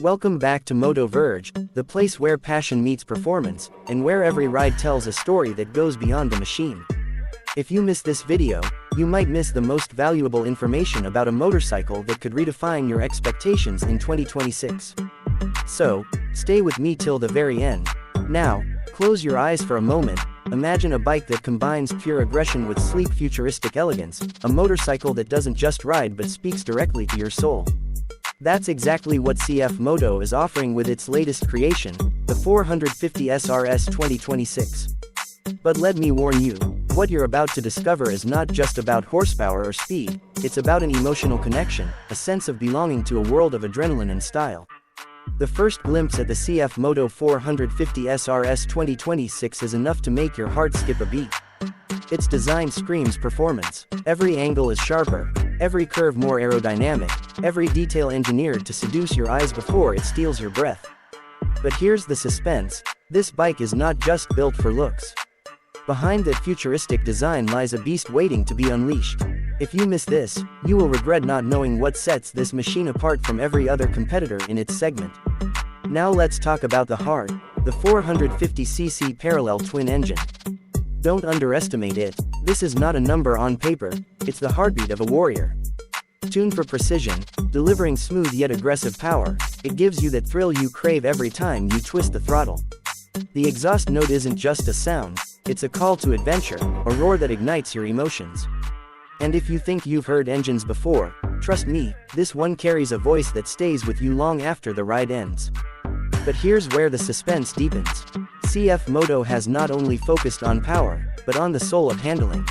Welcome back to MotoVerge, the place where passion meets performance, and where every ride tells a story that goes beyond the machine. If you miss this video, you might miss the most valuable information about a motorcycle that could redefine your expectations in 2026. So, stay with me till the very end. Now, close your eyes for a moment. Imagine a bike that combines pure aggression with sleek futuristic elegance, a motorcycle that doesn't just ride but speaks directly to your soul. That's exactly what CF MOTO is offering with its latest creation, the 450 SRS 2026. But let me warn you, what you're about to discover is not just about horsepower or speed, it's about an emotional connection, a sense of belonging to a world of adrenaline and style. The first glimpse at the CF MOTO 450 SRS 2026 is enough to make your heart skip a beat. Its design screams performance. Every angle is sharper, every curve more aerodynamic, every detail engineered to seduce your eyes before it steals your breath. But here's the suspense: this bike is not just built for looks. Behind that futuristic design lies a beast waiting to be unleashed. If you miss this, you will regret not knowing what sets this machine apart from every other competitor in its segment. Now let's talk about the heart, the 450cc parallel twin engine. Don't underestimate it. This is not a number on paper, it's the heartbeat of a warrior. Tuned for precision, delivering smooth yet aggressive power, it gives you that thrill you crave every time you twist the throttle. The exhaust note isn't just a sound, it's a call to adventure, a roar that ignites your emotions. And if you think you've heard engines before, trust me, this one carries a voice that stays with you long after the ride ends. But here's where the suspense deepens. CF MOTO has not only focused on power, but on the soul of handling.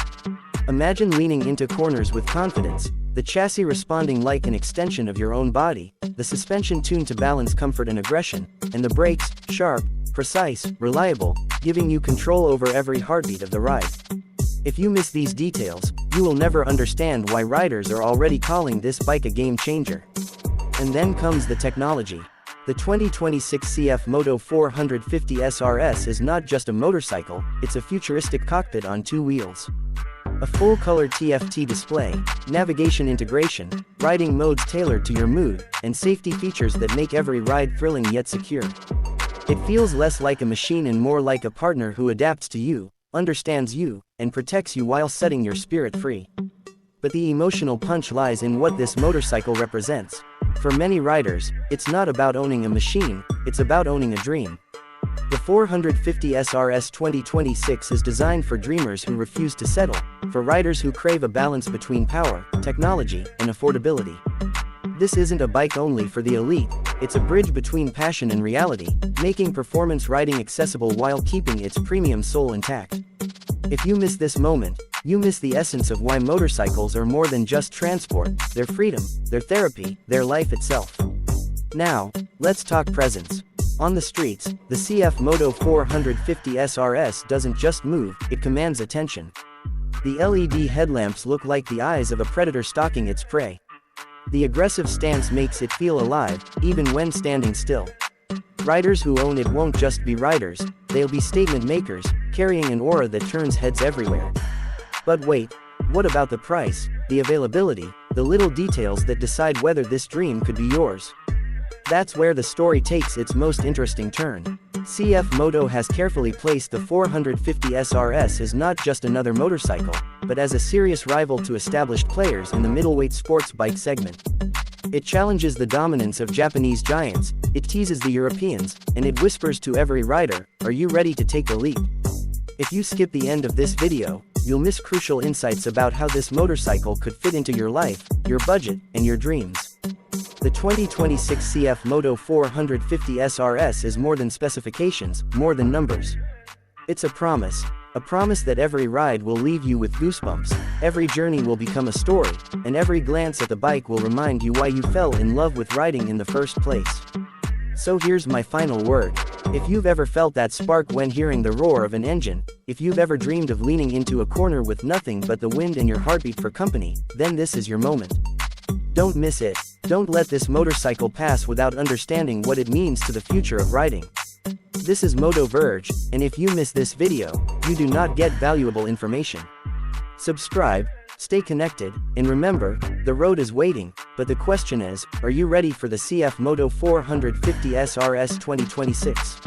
Imagine leaning into corners with confidence, the chassis responding like an extension of your own body, the suspension tuned to balance comfort and aggression, and the brakes, sharp, precise, reliable, giving you control over every heartbeat of the ride. If you miss these details, you will never understand why riders are already calling this bike a game changer. And then comes the technology. The 2026 CF MOTO 450 SRS is not just a motorcycle, it's a futuristic cockpit on two wheels. A full-color TFT display, navigation integration, riding modes tailored to your mood, and safety features that make every ride thrilling yet secure. It feels less like a machine and more like a partner who adapts to you, understands you, and protects you while setting your spirit free. But the emotional punch lies in what this motorcycle represents. For many riders, it's not about owning a machine, it's about owning a dream. The 450 SRS 2026 is designed for dreamers who refuse to settle, for riders who crave a balance between power, technology, and affordability. This isn't a bike only for the elite, it's a bridge between passion and reality, making performance riding accessible while keeping its premium soul intact. If you miss this moment, you miss the essence of why motorcycles are more than just transport, they're freedom, they're therapy, they're life itself. Now, let's talk presence. On the streets, the CF MOTO 450 SRS doesn't just move, it commands attention. The LED headlamps look like the eyes of a predator stalking its prey. The aggressive stance makes it feel alive, even when standing still. Riders who own it won't just be riders, they'll be statement makers, carrying an aura that turns heads everywhere. But wait, what about the price, the availability, the little details that decide whether this dream could be yours? That's where the story takes its most interesting turn. CF MOTO has carefully placed the 450 SRS as not just another motorcycle, but as a serious rival to established players in the middleweight sports bike segment. It challenges the dominance of Japanese giants, it teases the Europeans, and it whispers to every rider, are you ready to take the leap? If you skip the end of this video, you'll miss crucial insights about how this motorcycle could fit into your life, your budget, and your dreams. The 2026 CF MOTO 450 SRS is more than specifications, more than numbers. It's a promise that every ride will leave you with goosebumps, every journey will become a story, and every glance at the bike will remind you why you fell in love with riding in the first place. So here's my final word. If you've ever felt that spark when hearing the roar of an engine, if you've ever dreamed of leaning into a corner with nothing but the wind and your heartbeat for company, then this is your moment. Don't miss it. Don't let this motorcycle pass without understanding what it means to the future of riding. This is MotoVerge, and if you miss this video, you do not get valuable information. Subscribe, Stay connected, and remember, the road is waiting, but the question is, are you ready for the CF MOTO 450 SRS 2026?